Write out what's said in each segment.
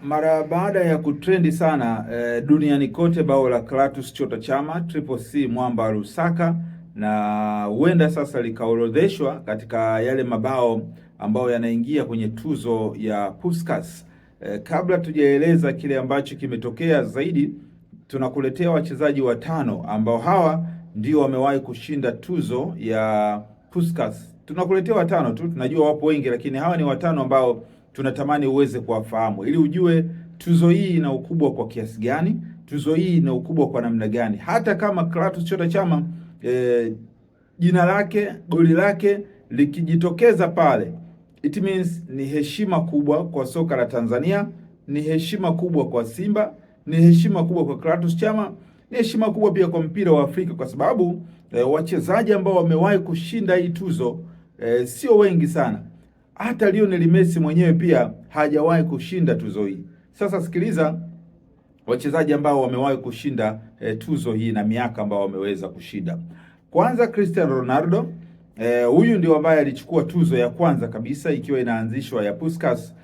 Mara baada ya kutrendi sana duniani kote bao la Clatous Chota Chama Triple C Mwamba Lusaka, na huenda sasa likaorodheshwa katika yale mabao ambayo yanaingia kwenye tuzo ya Puskas. Kabla tujaeleza kile ambacho kimetokea zaidi, tunakuletea wachezaji watano ambao hawa ndio wamewahi kushinda tuzo ya Puskas. Tunakuletea watano tu, tunajua wapo wengi, lakini hawa ni watano ambao tunatamani uweze kuwafahamu ili ujue tuzo hii ina ukubwa kwa kiasi gani, tuzo hii ina ukubwa kwa namna gani. Hata kama Clatous Chota Chama jina lake, goli lake likijitokeza pale, it means ni heshima kubwa kwa soka la Tanzania, ni heshima kubwa kwa Simba, ni heshima kubwa kwa Clatous Chama, ni heshima kubwa pia kwa mpira wa Afrika, kwa sababu wachezaji ambao wamewahi kushinda hii tuzo sio wengi sana. Hata Lionel Messi mwenyewe pia hajawahi kushinda tuzo hii. Sasa sikiliza wachezaji ambao wamewahi kushinda tuzo hii na miaka ambao wameweza kushinda. Kwanza Cristiano Ronaldo, huyu ndio ambaye alichukua tuzo ya kwanza kabisa ikiwa inaanzishwa ya Puskas.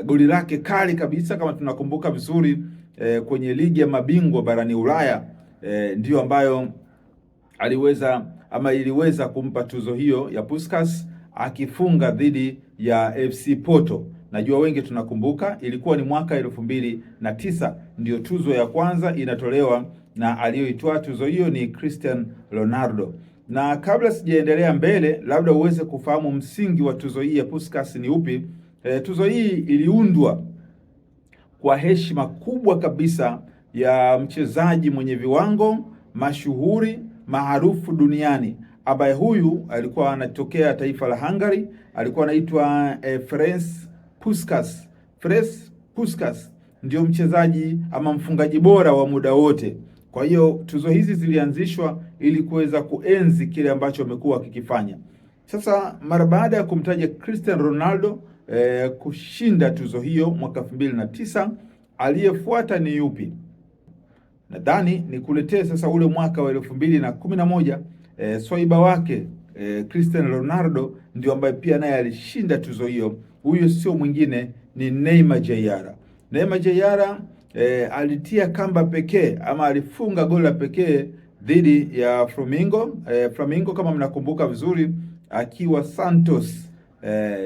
Goli lake kali kabisa kama tunakumbuka vizuri kwenye ligi ya mabingwa barani Ulaya ndio ambayo iliweza kumpa tuzo hiyo ya Puskas, akifunga dhidi ya FC Porto. Najua wengi tunakumbuka, ilikuwa ni mwaka 2009 ndio tuzo ya kwanza inatolewa, na aliyoitoa tuzo hiyo ni Cristiano Ronaldo. Na kabla sijaendelea mbele, labda uweze kufahamu msingi wa tuzo hii ya Puskas ni upi. Tuzo hii iliundwa kwa heshima kubwa kabisa ya mchezaji mwenye viwango, mashuhuri, maarufu duniani, ambaye huyu alikuwa anatokea taifa la Hungary. Alikuwa anaitwa Ferenc Puskás. Ferenc Puskás ndio mchezaji ama mfungaji bora wa muda wote. Kwa hiyo tuzo hizi zilianzishwa ili kuweza kuenzi kile ambacho amekuwa akikifanya. Sasa mara baada ya kumtaja Cristiano Ronaldo kushinda tuzo hiyo mwaka 2009, aliyefuata ni yupi? Nadhani nikuletee sasa ule mwaka wa 2011. Swaiba wake Cristiano Ronaldo ndio ambaye pia naye alishinda tuzo hiyo. Huyo sio mwingine ni Neymar Jr. Neymar Jr alitia kamba pekee ama alifunga goli la pekee dhidi ya Flamengo kama mnakumbuka vizuri, akiwa Santos.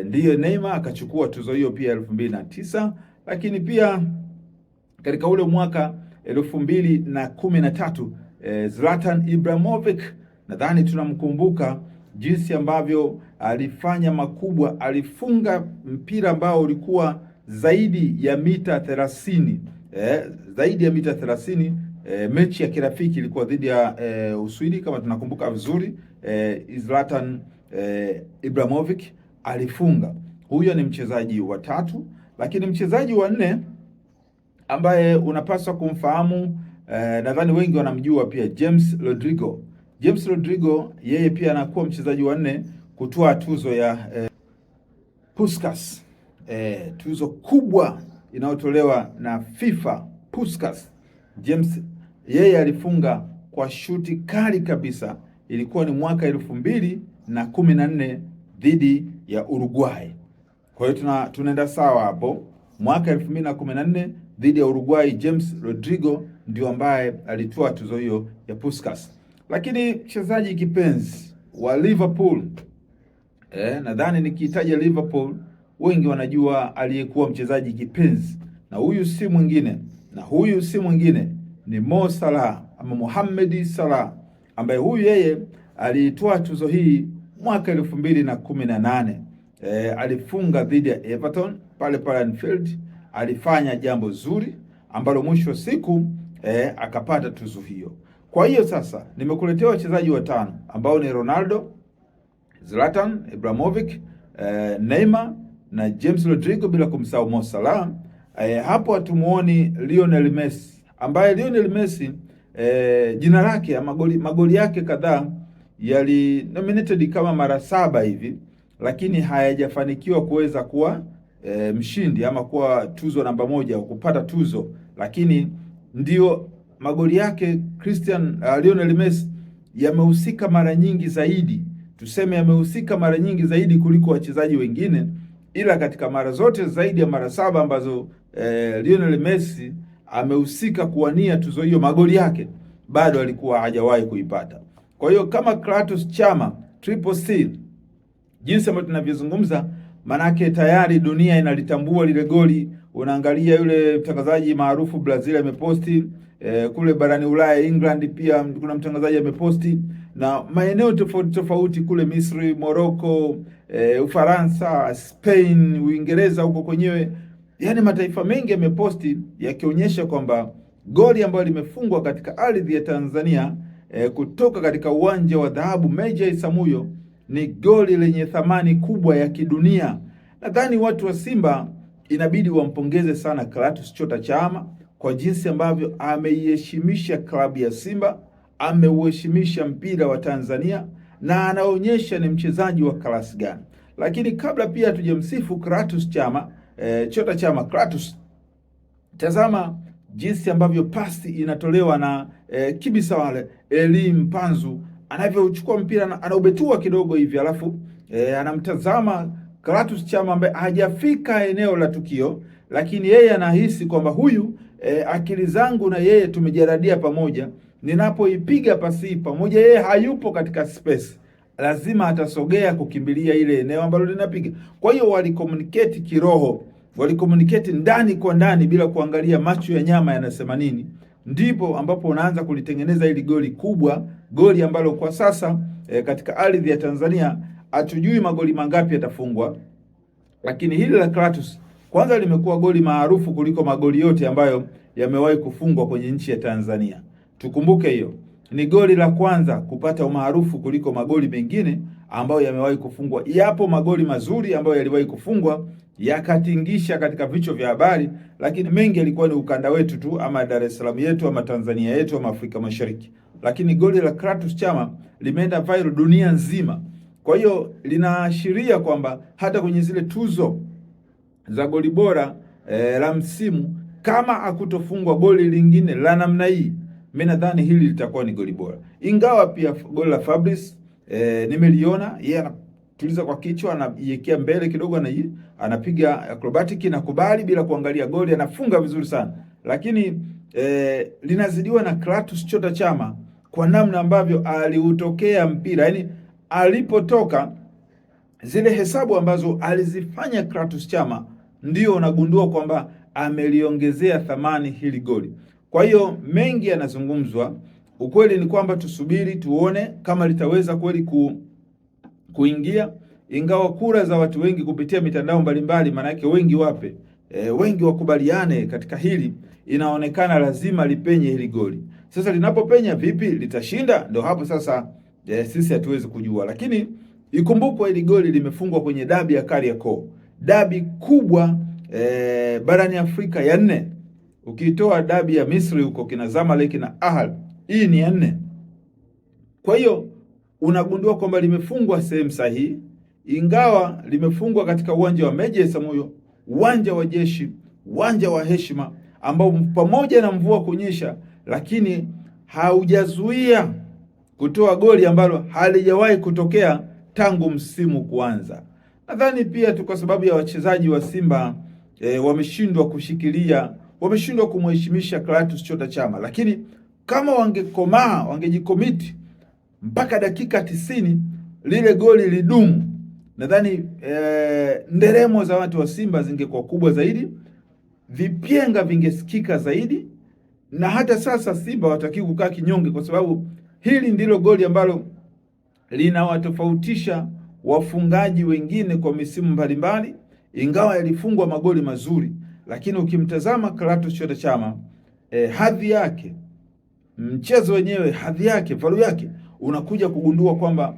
Ndiyo Neymar akachukua tuzo hiyo pia 2009, lakini pia katika ule mwaka 2013 Zlatan Ibrahimovic, nadhani tunamkumbuka jinsi ambavyo alifanya makubwa. Alifunga mpira ambao ulikuwa zaidi ya mita 30, zaidi ya mita 30. Mechi ya kirafiki ilikuwa dhidi ya Uswidi kama tunakumbuka vizuri. Zlatan Ibrahimovic alifunga. Huyo ni mchezaji wa tatu, lakini mchezaji wa nne ambaye unapaswa kumfahamu, nadhani wengi wanamjua pia, James Rodrigo. James Rodrigo yeye pia anakuwa mchezaji wa nne kutoa tuzo ya Puskas, tuzo kubwa inayotolewa na FIFA, Puskas. James yeye alifunga kwa shuti kali kabisa, ilikuwa ni mwaka 2014 dhidi ya Uruguay. Kwa hiyo tunaenda sawa hapo, mwaka 2014 dhidi ya Uruguay, James Rodrigo ndio ambaye alitoa tuzo hiyo ya Puskas. Lakini mchezaji kipenzi wa Liverpool, nadhani nikitaja Liverpool wengi wanajua aliyekuwa mchezaji kipenzi, na huyu si mwingine ni Mo Salah ama Mohamed Salah, ambaye huyu yeye alitoa tuzo hii mwaka 2018. Alifunga dhidi ya Everton pale Anfield. Alifanya jambo zuri ambalo mwisho wa siku akapata tuzo hiyo. Kwa hiyo sasa nimekuletea wachezaji watano ambao ni Ronaldo, Zlatan Ibrahimovic, Neymar na James Rodrigo, bila kumsahau Mo Salah. Hapo hatumuoni Lionel Messi, ambaye Lionel Messi jina lake ama magoli yake kadhaa yali nominated kama mara 7 hivi, lakini hayajafanikiwa kuweza kuwa mshindi ama kuwa tuzo namba 1 kupata tuzo. Lakini ndio magoli yake Lionel Messi yamehusika mara nyingi zaidi, tuseme yamehusika mara nyingi zaidi kuliko wachezaji wengine, ila katika mara zote zaidi ya mara 7 ambazo Lionel Messi amehusika kuwania tuzo hiyo, magoli yake bado alikuwa hajawahi kuipata. Kwa hiyo kama Clatous Chama Triple C, jinsi ambavyo tunavyozungumza, manake tayari dunia inalitambua lile goli. Unaangalia yule mtangazaji maarufu Brazil ameposti, kule barani Ulaya England pia kuna mtangazaji ameposti, na maeneo tofauti tofauti kule Misri, Morocco, Ufaransa, Spain, Uingereza huko kwenyewe, yani mataifa mengi yameposti yakionyesha kwamba goli ambalo limefungwa katika ardhi ya Tanzania kutoka katika uwanja wa dhahabu Meja Isamuhyo ni goli lenye thamani kubwa ya kidunia. Nadhani watu wa Simba inabidi wampongeze sana Clatous Chota Chama kwa jinsi ambavyo ameiheshimisha klabu ya Simba, ameuheshimisha mpira wa Tanzania na anaonyesha ni mchezaji wa klasi gani. Lakini kabla pia tujamsifu Clatous Chama, Chota Chama Clatous, tazama jinsi ambavyo pasi inatolewa na Kibisawale Eli Mpanzu, anavyochukua mpira anaubetua kidogo hivi, alafu anamtazama Clatous Chama ambaye hajafika eneo la tukio, lakini yeye anahisi kwamba huyu akili zangu na yeye tumejaradia pamoja, ninapoipiga pasi pamoja, yeye hayupo katika space, lazima atasogea kukimbilia ile eneo ambalo linapiga. Kwa hiyo walikommunicate kiroho, walikommunicate ndani kwa ndani bila kuangalia macho ya nyama yanasema nini. Ndipo ambapo unaanza kulitengeneza hili goli kubwa, goli ambalo kwa sasa katika ardhi ya Tanzania hatujui magoli mangapi yatafungwa, lakini hili la Clatous kwanza limekuwa goli maarufu kuliko magoli yote ambayo yamewahi kufungwa kwenye nchi ya Tanzania. Tukumbuke hiyo ni goli la kwanza kupata umaarufu kuliko magoli mengine ambayo yamewahi kufungwa. Yapo magoli mazuri ambayo yaliwahi kufungwa yakatingisha katika vichwa vya habari, lakini mengi yalikuwa ni ukanda wetu tu, ama Dar es Salaam yetu, ama Tanzania yetu, ama Afrika Mashariki. Lakini goli la Clatous Chama limeenda viral dunia nzima. Kwa hiyo linaashiria kwamba hata kwenye zile tuzo za goli bora la msimu, kama hakutofungwa goli lingine la namna hii, mimi nadhani hili litakuwa ni goli bora. Ingawa pia goli la Fabrice nimeliona yeye anatuliza kwa kichwa, anaiwekea mbele kidogo, anapiga acrobatic na kubali bila kuangalia goli, anafunga vizuri sana. Lakini linazidiwa na Clatous Chota Chama kwa namna ambavyo aliutokea mpira, yani alipotoka, zile hesabu ambazo alizifanya Clatous Chama ndio unagundua kwamba ameliongezea thamani hili goli. Kwa hiyo mengi yanazungumzwa. Ukweli ni kwamba tusubiri tuone kama litaweza kweli kuingia, ingawa kura za watu wengi kupitia mitandao mbalimbali, maana yake wengi wape wengi wakubaliane katika hili, inaonekana lazima lipenye hili goli. Sasa linapopenya vipi, litashinda? Ndio hapo sasa sisi hatuwezi kujua, lakini ikumbukwe hili goli limefungwa kwenye dabi ya Kariakoo, dabi kubwa barani Afrika ya 4. Ukitoa dabi ya Misri huko kina Zamalek na Ahly, hii ni ya 4. Kwa hiyo unagundua kwamba limefungwa sehemu sahihi, ingawa limefungwa katika uwanja wa Meja Isamuhyo, uwanja wa jeshi, uwanja wa heshima, ambao pamoja na mvua kunyesha, lakini haujazuia kutoa goli ambalo halijawahi kutokea tangu msimu kuanza. Nadhani pia tu kwa sababu ya wachezaji wa Simba wameshindwa kushikilia, wameshindwa kumheshimisha Clatous Chota Chama, lakini kama wangekomaa, wangejikomiti mpaka dakika 90 lile goli lidumu, nadhani nderemo za watu wa Simba zingekuwa kubwa zaidi, vipyenga vingesikika zaidi, na hata sasa Simba wataki kukaa kinyonge, kwa sababu hili ndilo goli ambalo linawatofautisha wafungaji wengine kwa misimu mbalimbali. Ingawa yalifungwa magoli mazuri, lakini ukimtazama Clatous Chota Chama hadhi yake, mchezo wenyewe, hadhi yake, value yake, unakuja kugundua kwamba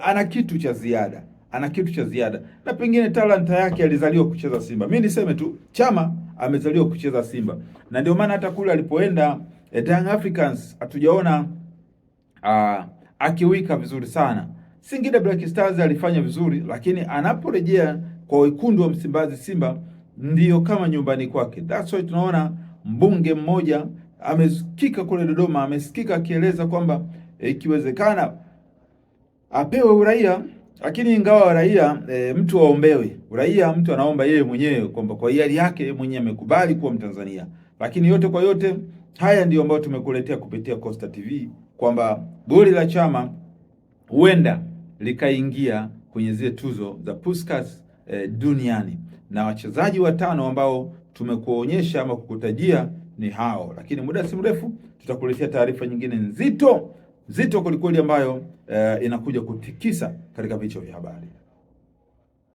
ana kitu cha ziada, ana kitu cha ziada, na pengine talanta yake alizaliwa kucheza Simba. Mimi niseme tu Chama amezaliwa kucheza Simba, na ndio maana hata kule alipoenda Young Africans hatujaona akiwika vizuri sana. Singida Black Stars alifanya vizuri, lakini anaporejea kwa wekundu wa Msimbazi Simba ndiyo kama nyumbani kwake. That's why tunaona mbunge mmoja amesikika kule Dodoma, amesikika akieleza kwamba ikiwezekana apewe uraia Lakini ingawa raia mtu aombewe, raia mtu anaomba yeye mwenyewe kwamba kwa hiari yake yeye mwenyewe amekubali kuwa Mtanzania. Lakini yote kwa yote, haya ndiyo ambayo tumekuletea kupitia Costa TV, kwamba goli la Chama huenda likaingia kwenye zile tuzo za Puskas duniani, na wachezaji watano ambao tumekuonyesha ama kukutajia ni hao. Lakini muda si mrefu tutakuletea taarifa nyingine nzito kwelikweli ambayo inakuja kutikisa katika vichwa vya habari.